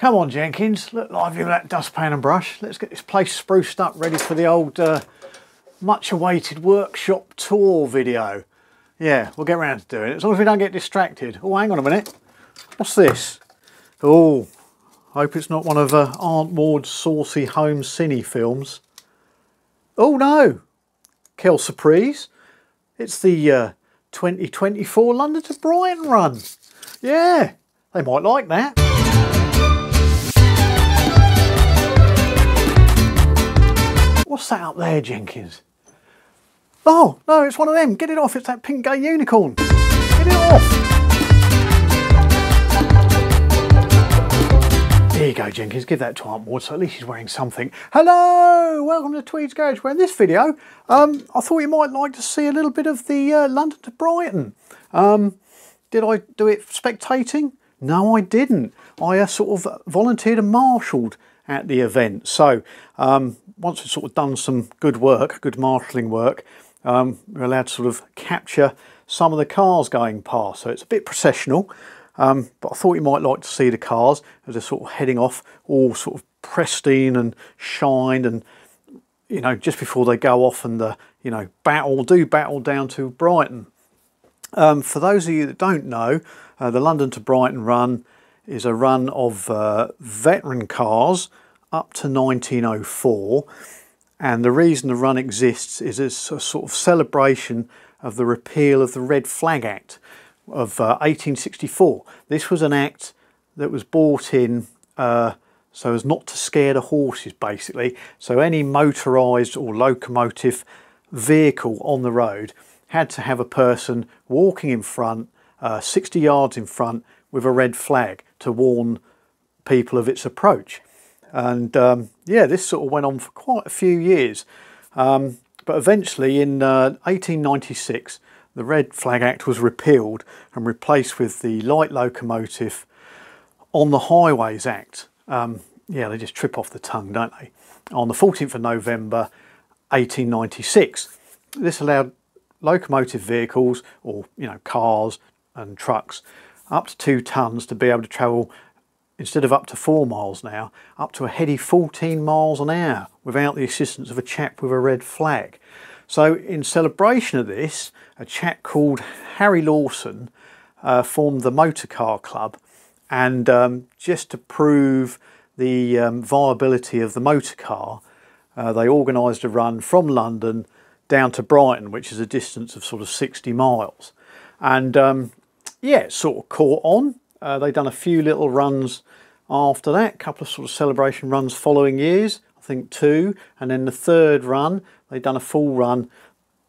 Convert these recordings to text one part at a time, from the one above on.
Come on, Jenkins, look lively with that dustpan and brush. Let's get this place spruced up, ready for the old much awaited workshop tour video. Yeah, we'll get around to doing it, as long as we don't get distracted. Oh, hang on a minute. What's this? Oh, hope it's not one of Aunt Maud's saucy home cine films. Oh no, quelle surprise. It's the 2024 London to Brighton run. Yeah, they might like that. What's that up there, Jenkins? Oh, no, it's one of them. Get it off. It's that pink gay unicorn. Get it off. There you go, Jenkins. Give that to Aunt Maud, so at least she's wearing something. Hello! Welcome to Tweed's Garage, where in this video, I thought you might like to see a little bit of the London to Brighton. Did I do it spectating? No, I didn't. I sort of volunteered and marshalled at the event. So once we've sort of done some good work, good marshalling work, we're allowed to sort of capture some of the cars going past. So it's a bit processional, but I thought you might like to see the cars as they're sort of heading off, all sort of pristine and shined, and you know, just before they go off and you know, battle down to Brighton. For those of you that don't know, the London to Brighton run is a run of veteran cars up to 1904, and the reason the run exists is as a sort of celebration of the repeal of the Red Flag Act of 1864. This was an act that was brought in so as not to scare the horses, basically. So any motorised or locomotive vehicle on the road had to have a person walking in front, 60 yards in front, with a red flag to warn people of its approach. And yeah, this sort of went on for quite a few years. But eventually in 1896, the Red Flag Act was repealed and replaced with the Light Locomotive on the Highways Act. Yeah, they just trip off the tongue, don't they? On the 14th of November, 1896. This allowed locomotive vehicles, or you know, cars and trucks, up to 2 tonnes to be able to travel, instead of up to 4 miles an hour, up to a heady 14 miles an hour without the assistance of a chap with a red flag. So in celebration of this, a chap called Harry Lawson formed the Motor Car Club, and just to prove the viability of the motor car, they organised a run from London down to Brighton, which is a distance of sort of 60 miles. And yeah, it sort of caught on. They've done a few little runs after that, a couple of sort of celebration runs following years, I think 2, and then the 3rd run, they've done a full run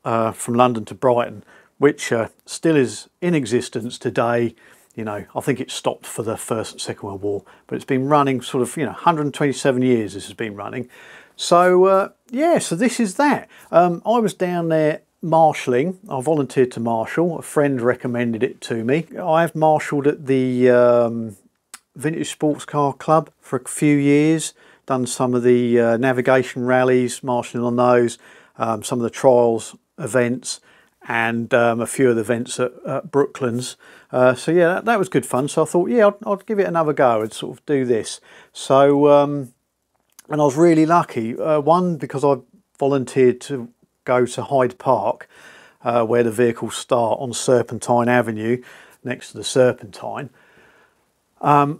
from London to Brighton, which still is in existence today. You know, I think it stopped for the First and Second World War, but it's been running sort of, you know, 127 years this has been running. So yeah, so this is that. I was down there marshalling. I volunteered to marshal. A friend recommended it to me. I've marshalled at the Vintage Sports Car Club for a few years, done some of the navigation rallies, marshalling on those, some of the trials events, and a few of the events at Brooklands. So yeah, that was good fun. So I thought, yeah, I'd give it another go and sort of do this. So and I was really lucky. One, because I volunteered to go to Hyde Park, where the vehicles start on Serpentine Avenue, next to the Serpentine. And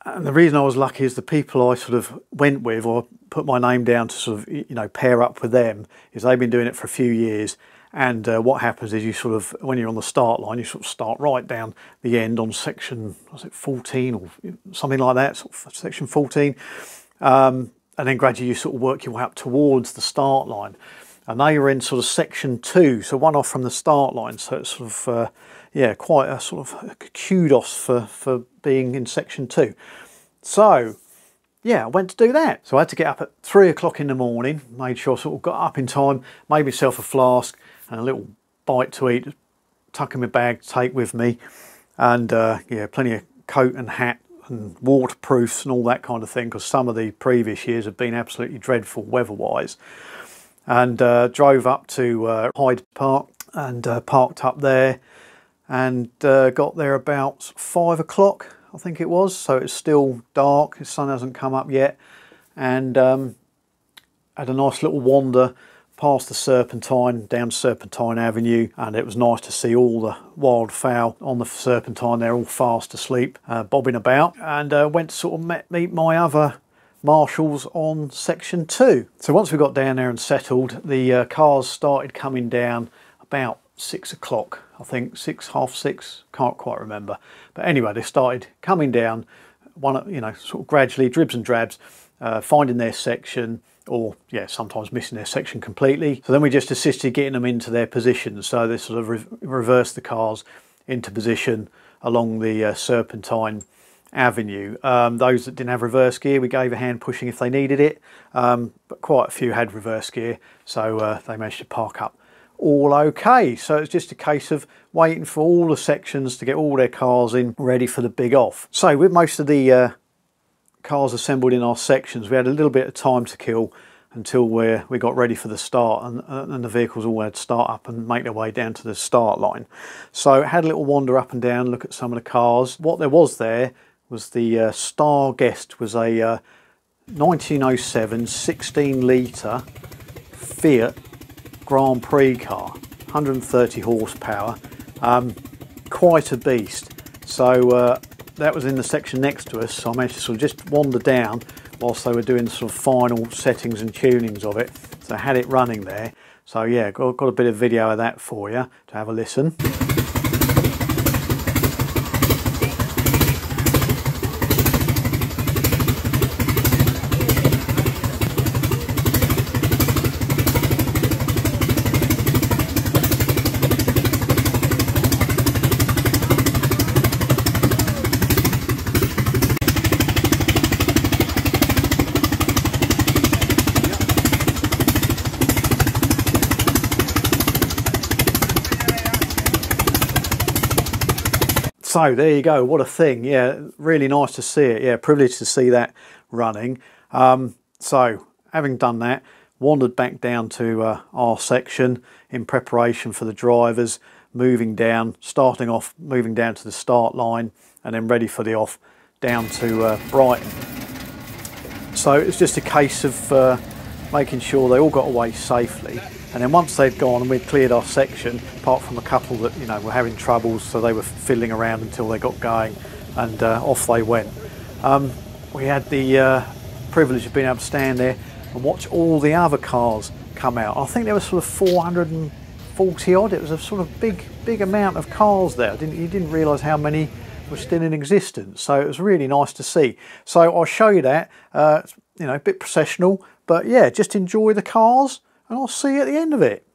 the reason I was lucky is the people I sort of went with, or put my name down to sort of, you know, pair up with them, is they've been doing it for a few years. And what happens is you sort of, when you're on the start line, you sort of start right down the end on section, was it 14 or something like that, sort of section 14. And then gradually you sort of work your way up towards the start line. And they were in sort of section 2, so one off from the start line. So it's sort of, yeah, quite a sort of kudos for being in section 2. So, yeah, I went to do that. So I had to get up at 3 o'clock in the morning, made sure I sort of got up in time, made myself a flask and a little bite to eat, tuck in my bag to take with me. And yeah, plenty of coat and hat and waterproofs and all that kind of thing, because some of the previous years have been absolutely dreadful weather-wise. And drove up to Hyde Park and parked up there, and got there about 5 o'clock I think it was, so it's still dark, the sun hasn't come up yet, and had a nice little wander past the Serpentine, down Serpentine Avenue, and it was nice to see all the wildfowl on the Serpentine. They're all fast asleep, bobbing about, and went to sort of meet my other marshals on section 2. So once we got down there and settled, the cars started coming down about 6 o'clock, I think, 6, half 6, can't quite remember. But anyway, they started coming down, you know, sort of gradually, dribs and drabs, finding their section, or yeah, sometimes missing their section completely. So then we just assisted getting them into their positions. So they sort of reversed the cars into position along the Serpentine Avenue. Those that didn't have reverse gear, we gave a hand pushing if they needed it, but quite a few had reverse gear, so they managed to park up all okay. So it's just a case of waiting for all the sections to get all their cars in ready for the big off. So with most of the cars assembled in our sections, we had a little bit of time to kill until we got ready for the start, and the vehicles all had to start up and make their way down to the start line. So had a little wander up and down, look at some of the cars. What there was the Star Guest was a 1907 16 litre Fiat Grand Prix car, 130 horsepower, quite a beast. So that was in the section next to us, so I managed to sort of just wander down whilst they were doing the sort of final settings and tunings of it. So I had it running there. So yeah, got a bit of video of that for you to have a listen. So there you go, what a thing. Yeah, really nice to see it. Yeah, privileged to see that running. So having done that, wandered back down to our section in preparation for the drivers, moving down, starting off, moving down to the start line, and then ready for the off down to Brighton. So it's just a case of making sure they all got away safely. And then once they'd gone and we'd cleared our section, apart from a couple that, you know, were having troubles, so they were fiddling around until they got going, and off they went. We had the privilege of being able to stand there and watch all the other cars come out. I think there was sort of 440 odd. It was a sort of big amount of cars there. You didn't realise how many were still in existence. So it was really nice to see. So I'll show you that. You know, a bit processional, but yeah, just enjoy the cars. And I'll see you at the end of it.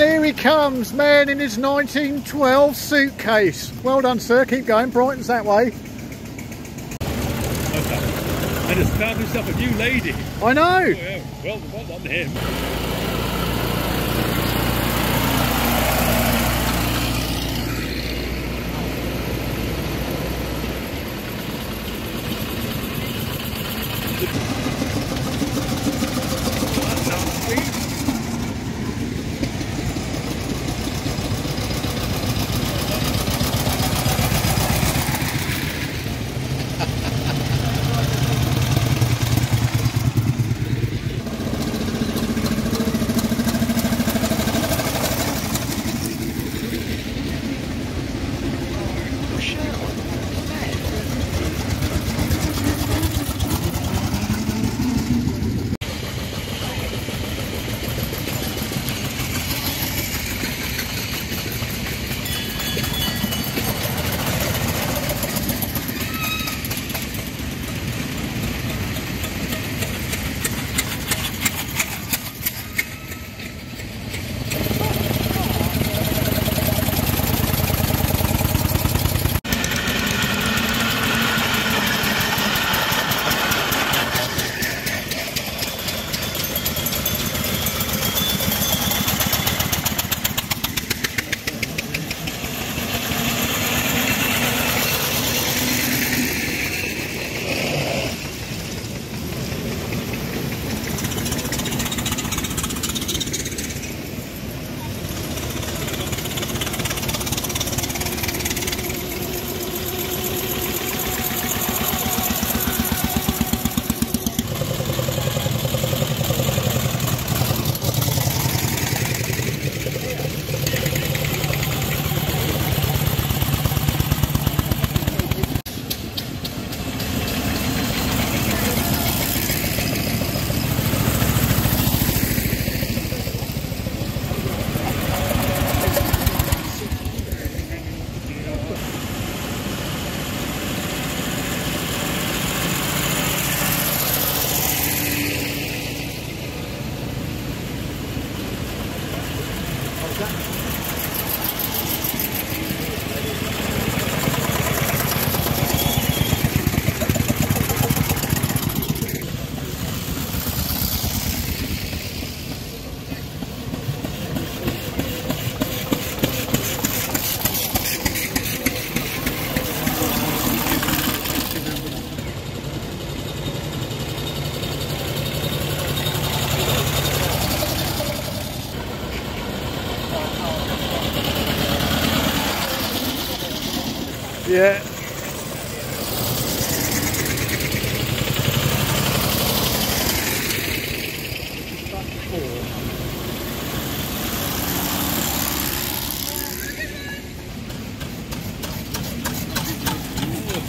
here he comes, man in his 1912 suitcase. Well done, sir. Keep going. Brighton's that way. I just found myself a new lady. I know. Oh, yeah. Well done to him. Yeah.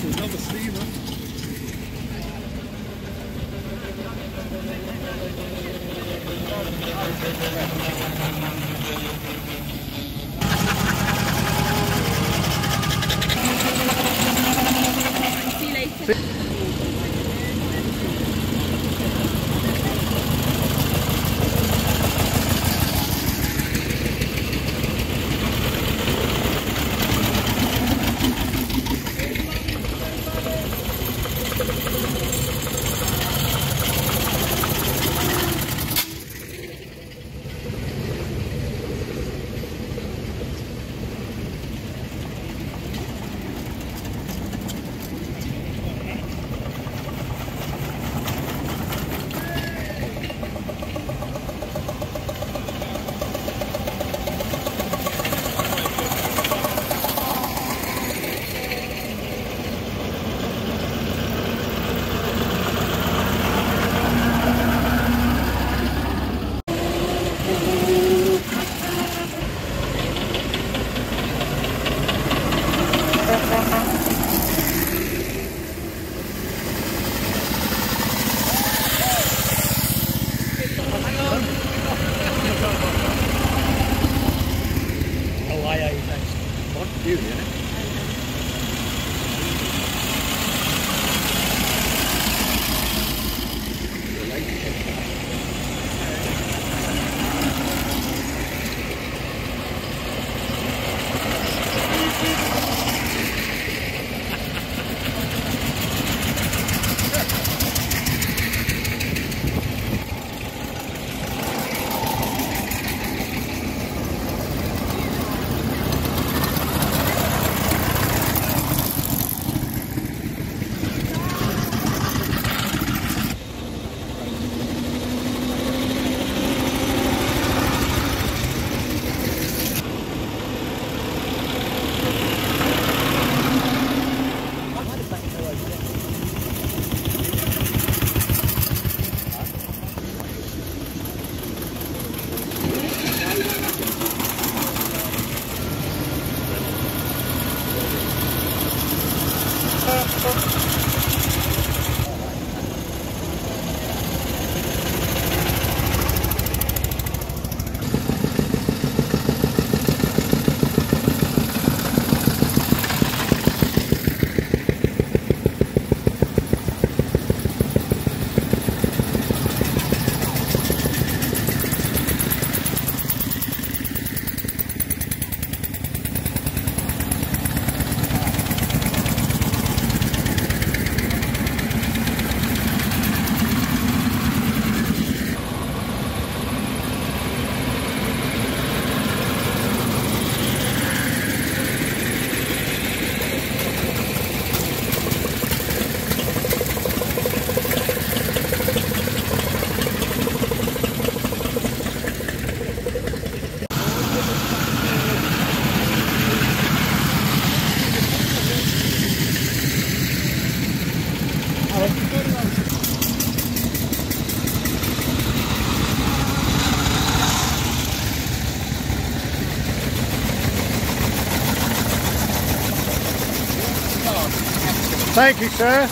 Another steamer. See you later. Thank you, sir.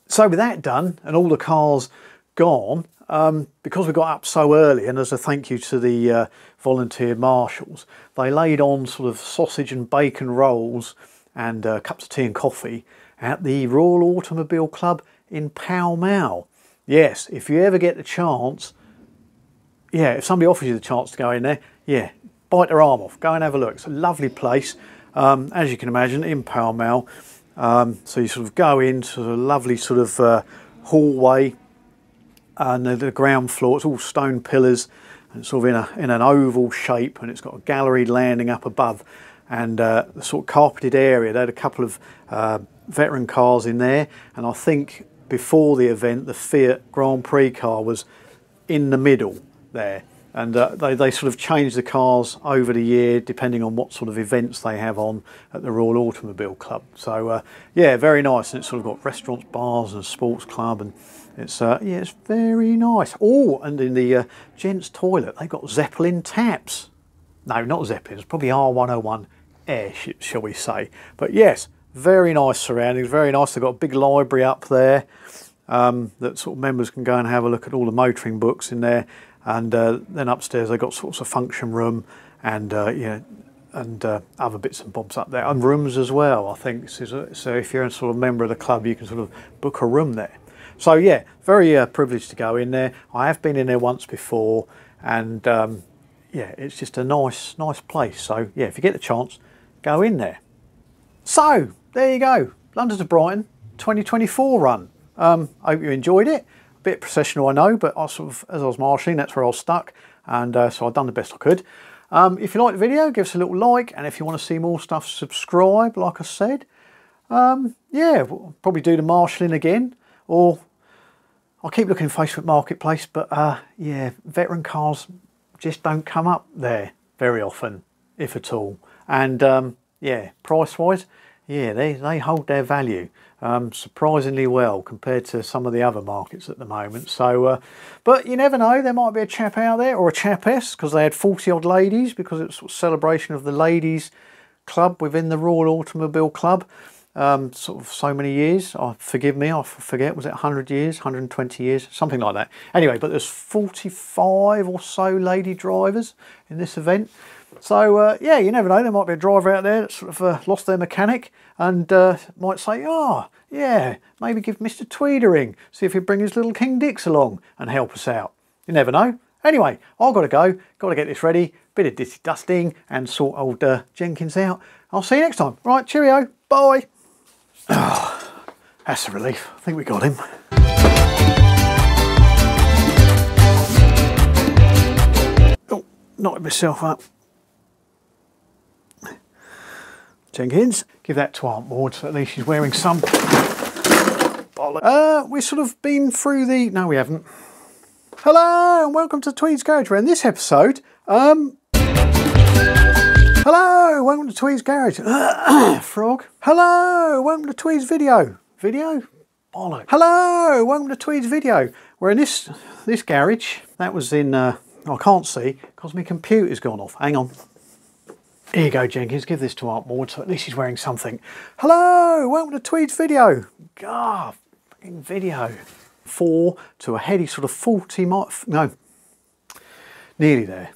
So with that done and all the cars gone, because we got up so early, and as a thank you to the volunteer marshals, they laid on sort of sausage and bacon rolls and cups of tea and coffee at the Royal Automobile Club in Pall Mall. Yes, if you ever get the chance, yeah, if somebody offers you the chance to go in there, yeah, bite their arm off, go and have a look. It's a lovely place, as you can imagine, in Pall Mall. So you sort of go into a lovely sort of hallway, and the ground floor, it's all stone pillars and sort of in an oval shape, and it's got a gallery landing up above, and the sort of carpeted area. They had a couple of veteran cars in there, and I think before the event the Fiat Grand Prix car was in the middle there. And they sort of change the cars over the year depending on what sort of events they have on at the Royal Automobile Club. So yeah, very nice. And it's sort of got restaurants, bars and a sports club, and it's yeah, it's very nice. Oh, and in the gents' toilet they've got Zeppelin taps. No, not Zeppelins, probably R101 airships, shall we say. But yes, very nice surroundings, very nice. They've got a big library up there that sort of members can go and have a look at all the motoring books in there. And then upstairs they've got sorts of function room and you know, and other bits and bobs up there, and rooms as well, I think. So if you're a sort of member of the club, you can sort of book a room there. So yeah, very privileged to go in there. I have been in there once before, and yeah, it's just a nice place. So yeah, if you get the chance, go in there. So there you go, London to Brighton 2024 run. Hope you enjoyed it. A bit processional, I know, but I sort of, as I was marshalling, that's where I was stuck, and so I've done the best I could. If you like the video, give us a little like, and if you want to see more stuff, subscribe, like I said. Yeah, we'll probably do the marshalling again, or I'll keep looking at Facebook Marketplace, but yeah, veteran cars just don't come up there very often, if at all. And yeah, price-wise, yeah, they hold their value surprisingly well compared to some of the other markets at the moment. So, but you never know, there might be a chap out there, or a chapess, because they had 40 odd ladies, because it's a celebration of the ladies club within the Royal Automobile Club. Sort of so many years, forgive me, I forget, was it 100 years, 120 years, something like that. Anyway, but there's 45 or so lady drivers in this event. So yeah, you never know, there might be a driver out there that sort of lost their mechanic, and might say, oh yeah, maybe give Mr. Tweed a ring, see if he'd bring his little King Dix along and help us out. You never know. Anyway, I've got to go, got to get this ready, bit of dusting and sort old Jenkins out. I'll see you next time. Right, cheerio, bye. Oh, that's a relief. I think we got him. Oh, knocked myself up. Jenkins, give that to Aunt Maud, so at least she's wearing some bollocks. We've sort of been through the... No, we haven't. Hello, and welcome to Tweed's Garage, where in this episode... Hello, welcome to Tweed's Garage. Frog. Hello, welcome to Tweed's video. Video? Bollocks. Hello, welcome to Tweed's video. We're in this garage. That was in, I can't see because my computer's gone off. Hang on. Here you go, Jenkins. Give this to Aunt Maud, so at least she's wearing something. Hello, welcome to Tweed's video. God, fucking video. 4 to a heady sort of 40 miles. No, nearly there.